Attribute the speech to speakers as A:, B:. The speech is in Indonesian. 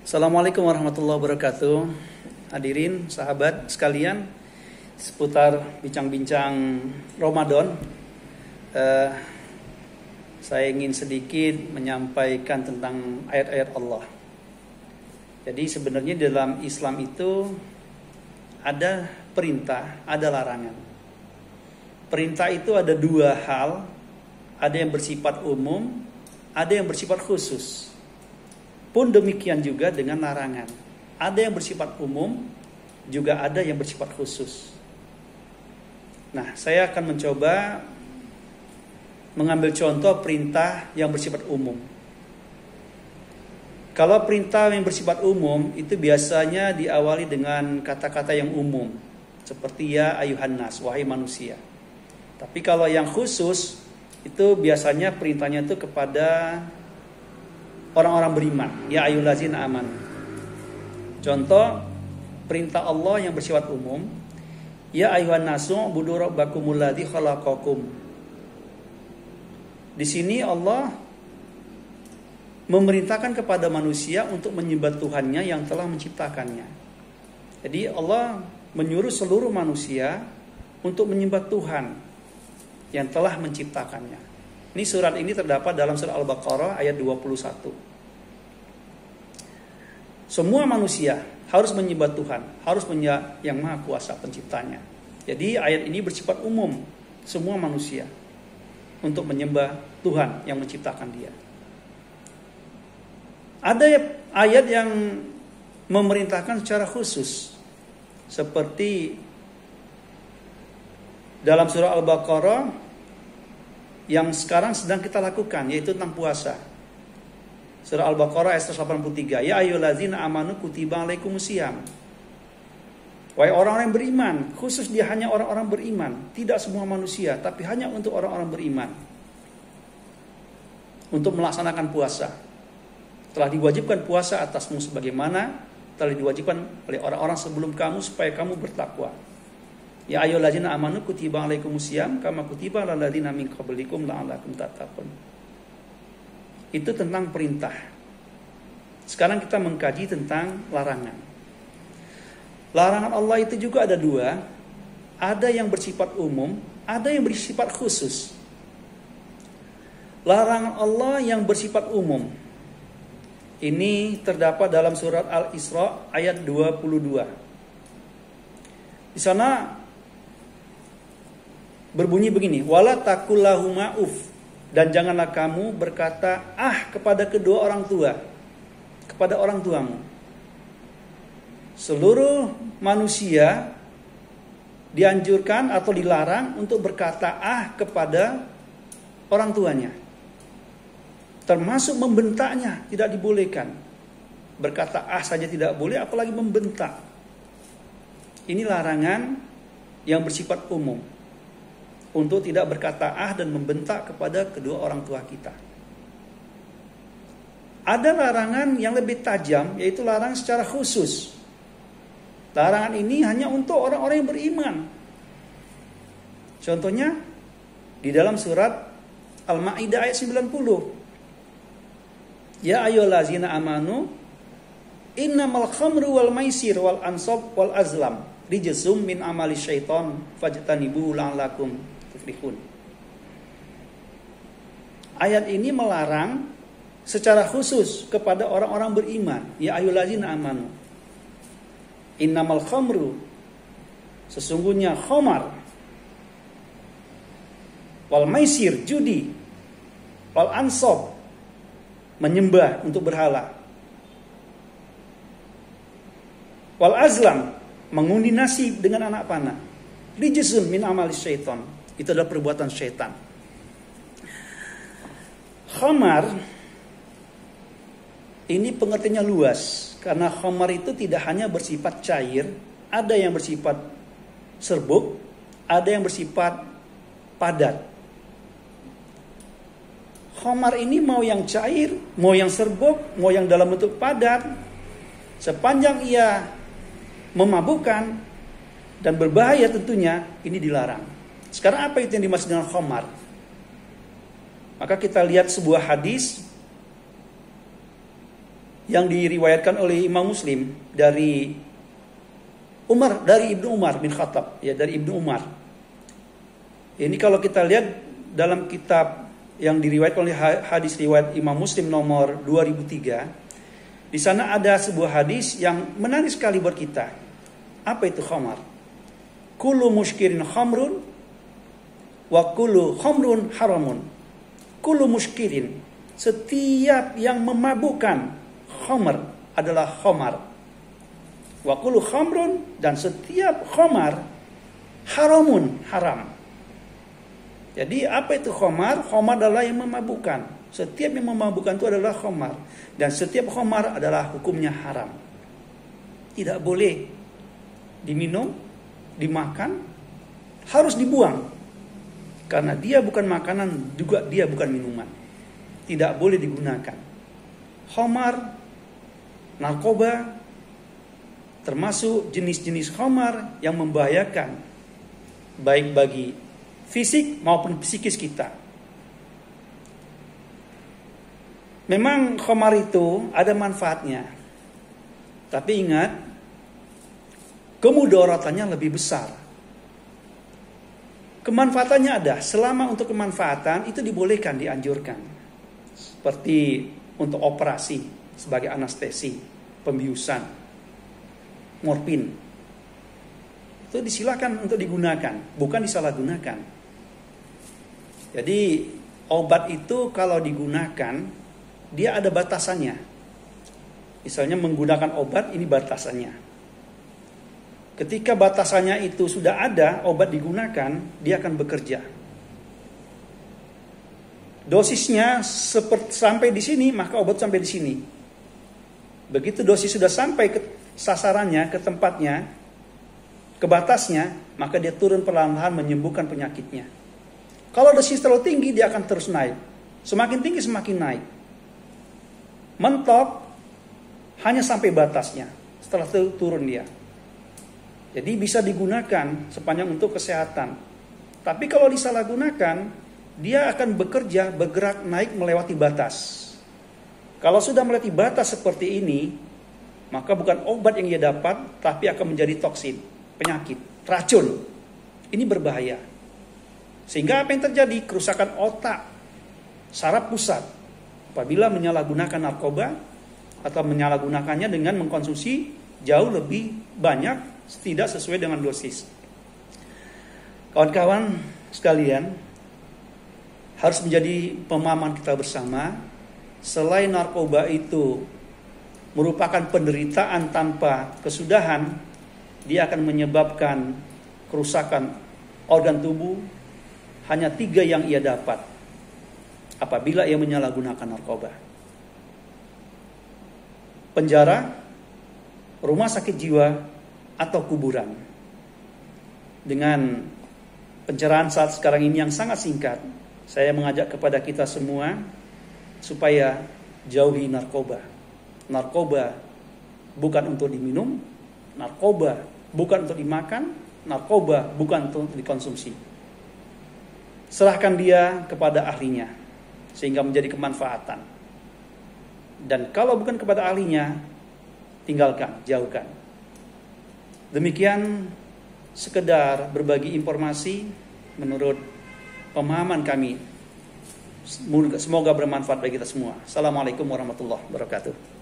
A: Assalamualaikum warahmatullahi wabarakatuh. Hadirin sahabat sekalian, seputar bincang-bincang Ramadan, saya ingin sedikit menyampaikan tentang ayat-ayat Allah. Jadi sebenarnya dalam Islam itu ada perintah, ada larangan. Perintah itu ada dua hal, ada yang bersifat umum, ada yang bersifat khusus. Pun demikian juga dengan larangan. Ada yang bersifat umum, juga ada yang bersifat khusus. Nah, saya akan mencoba mengambil contoh perintah yang bersifat umum. Kalau perintah yang bersifat umum itu biasanya diawali dengan kata-kata yang umum, seperti ya ayuhan nas, wahai manusia. Tapi kalau yang khusus itu biasanya perintahnya itu kepada orang-orang beriman, ya ayyuhallazina amanu. Contoh perintah Allah yang bersifat umum, ya ayyuhan nasu ubudu rabbakumul ladzi khalaqakum. Di sini Allah memerintahkan kepada manusia untuk menyembah Tuhannya yang telah menciptakannya. Jadi Allah menyuruh seluruh manusia untuk menyembah Tuhan yang telah menciptakannya. Ini surat ini terdapat dalam surah Al-Baqarah ayat 21. Semua manusia harus menyembah Tuhan, harus menyembah yang Maha Kuasa penciptanya. Jadi ayat ini bersifat umum, semua manusia untuk menyembah Tuhan yang menciptakan dia. Ada ayat yang memerintahkan secara khusus, seperti dalam surah Al-Baqarah yang sekarang sedang kita lakukan, yaitu tentang puasa. Surah Al-Baqarah ayat 183. Ya ayyuhallazina amanu kutiba alaikumusiyam. Wahai orang-orang yang beriman, khusus dia hanya orang-orang beriman, tidak semua manusia, tapi hanya untuk orang-orang beriman. Untuk melaksanakan puasa. Telah diwajibkan puasa atasmu sebagaimana telah diwajibkan oleh orang-orang sebelum kamu supaya kamu bertakwa. Ya ayyuhallazina amanu kutiba alaikumusiyam kama kutiba alal ladzina min qablikum la'allakum tattaqun. Itu tentang perintah. Sekarang kita mengkaji tentang larangan. Larangan Allah itu juga ada dua. Ada yang bersifat umum, ada yang bersifat khusus. Larangan Allah yang bersifat umum ini terdapat dalam surat Al-Isra ayat 22. Di sana berbunyi begini, wala takullahuma uf, dan janganlah kamu berkata kepada kedua orang tua, kepada orang tuamu. Seluruh manusia dianjurkan atau dilarang untuk berkata kepada orang tuanya. Termasuk membentaknya tidak dibolehkan. Berkata saja tidak boleh, apalagi membentak. Ini larangan yang bersifat umum. Untuk tidak berkata dan membentak kepada kedua orang tua kita. Ada larangan yang lebih tajam, yaitu larangan secara khusus. Larangan ini hanya untuk orang-orang yang beriman. Contohnya di dalam surat Al-Maidah ayat 90. Ya ayyuhallazina amanu innamal khamru wal maisir wal ansab wal azlam rijsum min amali syaiton fajtanibuhu la'allakum tuflihun. Ayat ini melarang secara khusus kepada orang-orang beriman. Ya ayyuhallazina amanu innamal khamru, sesungguhnya khamar, wal maisir, judi, wal ansab, menyembah untuk berhala, wal azlam, mengundi nasib dengan anak panah, rijsun min amali syaiton, itu adalah perbuatan syaitan. Khamar ini pengertiannya luas, karena khamar itu tidak hanya bersifat cair, ada yang bersifat serbuk, ada yang bersifat padat. Khamar ini mau yang cair, mau yang serbuk, mau yang dalam bentuk padat, sepanjang ia memabukkan dan berbahaya tentunya, ini dilarang. Sekarang apa itu yang dimaksud dengan khamar? Maka kita lihat sebuah hadis yang diriwayatkan oleh Imam Muslim dari Ibnu Umar bin Khattab, ya, dari Ibnu Umar. Ini kalau kita lihat dalam kitab yang diriwayatkan oleh hadis riwayat Imam Muslim nomor 2003, di sana ada sebuah hadis yang menarik sekali buat kita. Apa itu khamar? Kullu muskirin khamrun wa kullu khamrun haramun. Kullu muskirin, setiap yang memabukkan, khamar adalah khamar. Wa kullu khamrun, dan setiap khamar haramun, haram. Jadi apa itu khamar? Khamar adalah yang memabukkan. Setiap yang memabukkan itu adalah khamar. Dan setiap khamar adalah hukumnya haram. Tidak boleh diminum, dimakan, harus dibuang. Karena dia bukan makanan, juga dia bukan minuman. Tidak boleh digunakan. Khamar, narkoba, termasuk jenis-jenis khamar yang membahayakan, baik bagi fisik maupun psikis kita. Memang khamar itu ada manfaatnya. Tapi ingat, kemudaratannya lebih besar. Kemanfaatannya ada, selama untuk kemanfaatan itu dibolehkan, dianjurkan. Seperti untuk operasi sebagai anestesi, pembiusan, morfin. Itu disilakan untuk digunakan, bukan disalahgunakan. Jadi obat itu kalau digunakan, dia ada batasannya. Misalnya menggunakan obat, ini batasannya. Ketika batasannya itu sudah ada, obat digunakan, dia akan bekerja. Dosisnya sampai di sini, maka obat sampai di sini. Begitu dosis sudah sampai ke sasarannya, ke tempatnya, ke batasnya, maka dia turun perlahan-lahan menyembuhkan penyakitnya. Kalau dosis terlalu tinggi, dia akan terus naik. Semakin tinggi, semakin naik. Mentok, hanya sampai batasnya. Setelah itu turun dia. Jadi bisa digunakan sepanjang untuk kesehatan. Tapi kalau disalahgunakan, dia akan bekerja, bergerak, naik melewati batas. Kalau sudah melewati batas seperti ini, maka bukan obat yang dia dapat, tapi akan menjadi toksin, penyakit, racun. Ini berbahaya. Sehingga apa yang terjadi? Kerusakan otak, saraf pusat. Apabila menyalahgunakan narkoba, atau menyalahgunakannya dengan mengkonsumsi jauh lebih banyak, tidak sesuai dengan dosis. Kawan-kawan sekalian, harus menjadi pemahaman kita bersama, selain narkoba itu merupakan penderitaan tanpa kesudahan, dia akan menyebabkan kerusakan organ tubuh. Hanya 3 yang ia dapat apabila ia menyalahgunakan narkoba: penjara, rumah sakit jiwa, atau kuburan. Dengan pencerahan saat sekarang ini yang sangat singkat, saya mengajak kepada kita semua supaya jauhi narkoba. Narkoba bukan untuk diminum, narkoba bukan untuk dimakan, narkoba bukan untuk dikonsumsi. Serahkan dia kepada ahlinya sehingga menjadi kemanfaatan. Dan kalau bukan kepada ahlinya, tinggalkan, jauhkan. Demikian sekedar berbagi informasi menurut pemahaman kami. Semoga bermanfaat bagi kita semua. Assalamualaikum warahmatullahi wabarakatuh.